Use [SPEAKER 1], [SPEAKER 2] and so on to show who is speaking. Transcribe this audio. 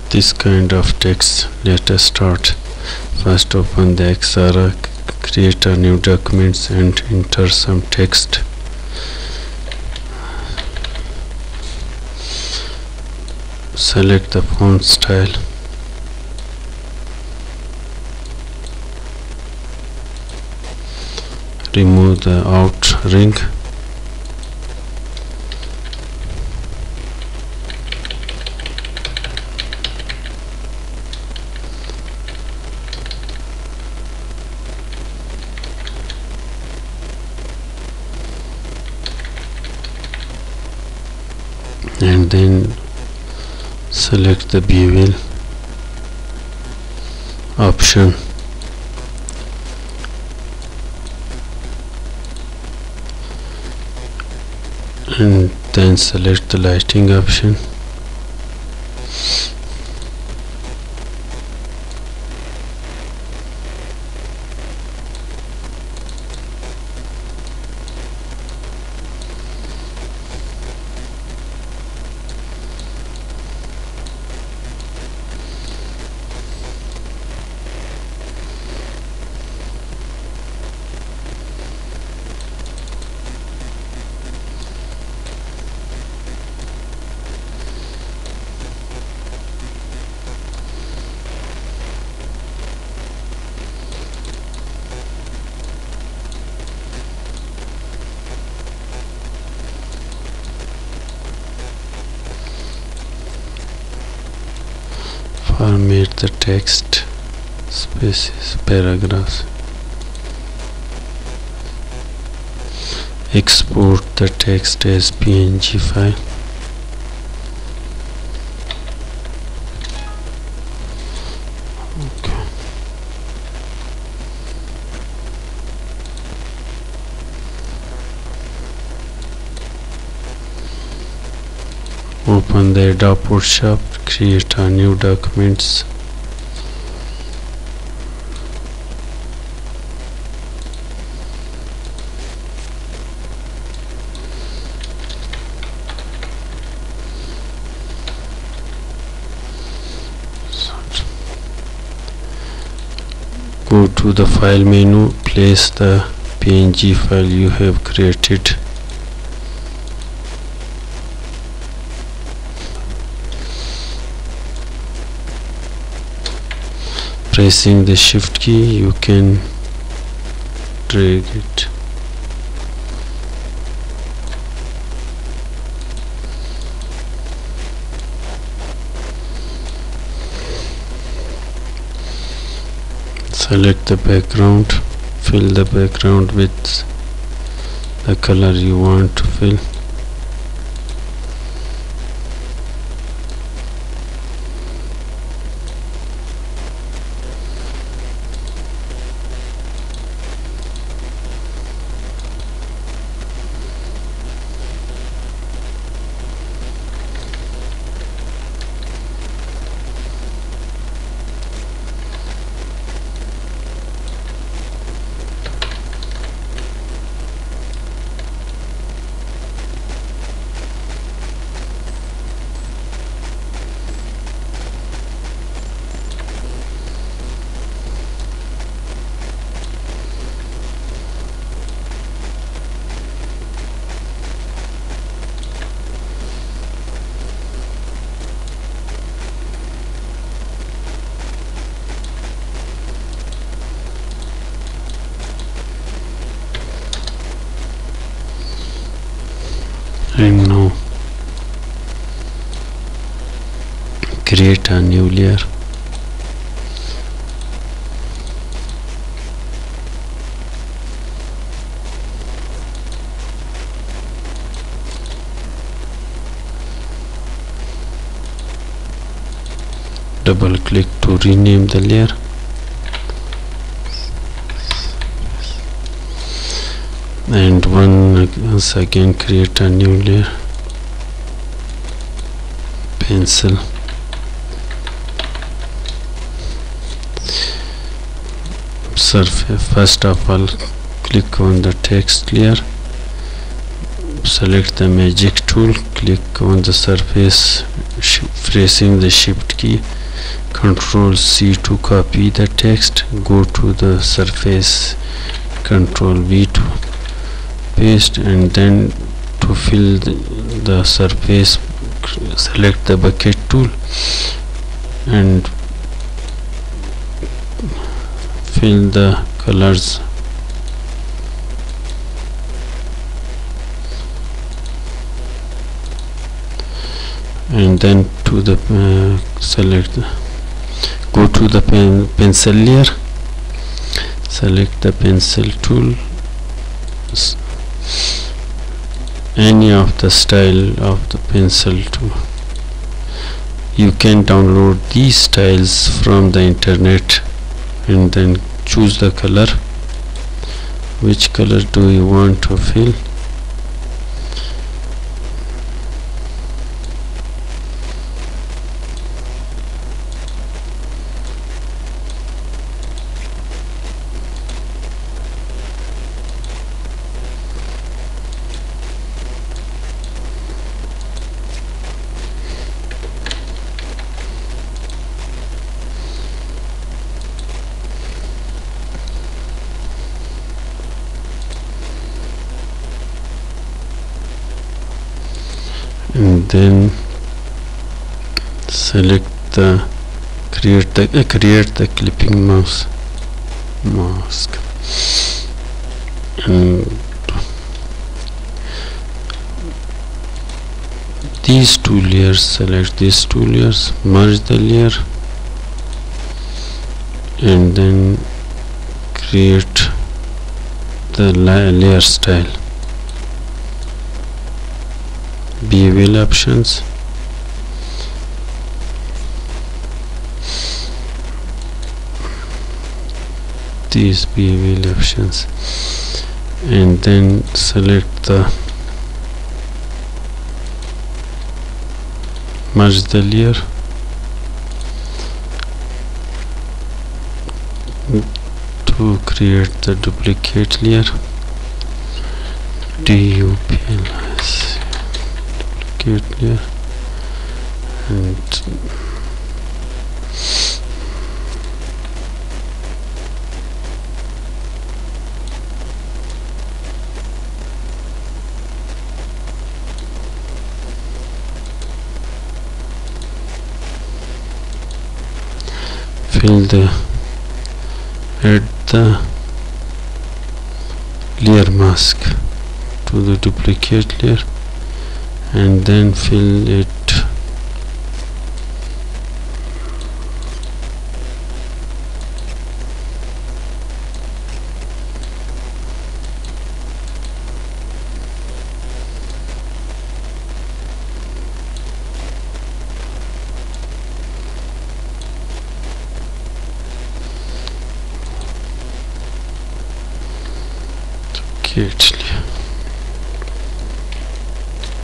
[SPEAKER 1] this kind of text. Let us start. First open the Xara, create a new document and enter some text. Select the font style. Remove the out ring. And then select the BEVEL option. And then select the lighting option. Format the text, spaces, paragraphs. Export the text as PNG file. Open the Adobe shop, create a new documents. Go to the file menu, place the PNG file you have created. Pressing the shift key, you can drag it. Select the background, fill the background with the color you want to fill. And now create a new layer. Double click to rename the layer. And once again create a new layer. Pencil. Surface. First of all, click on the text layer. Select the magic tool. Click on the surface pressing the shift key, Control C to copy the text, go to the surface, Control V to paste, and then to fill the surface select the bucket tool and fill the colors. And then to the go to the pencil layer, select the pencil tool, any of the style of the pencil tool. You can download these styles from the internet and then choose the color. Which color do you want to fill? And then select the create the clipping mask, and these two layers, select these two layers, merge the layer, and then create the layer style. BEVEL options, these BEVEL options, and then select the merge the layer, to create the duplicate layer, DUPLS duplicate layer, and add the layer mask to the duplicate layer, and then fill it duplicate layer.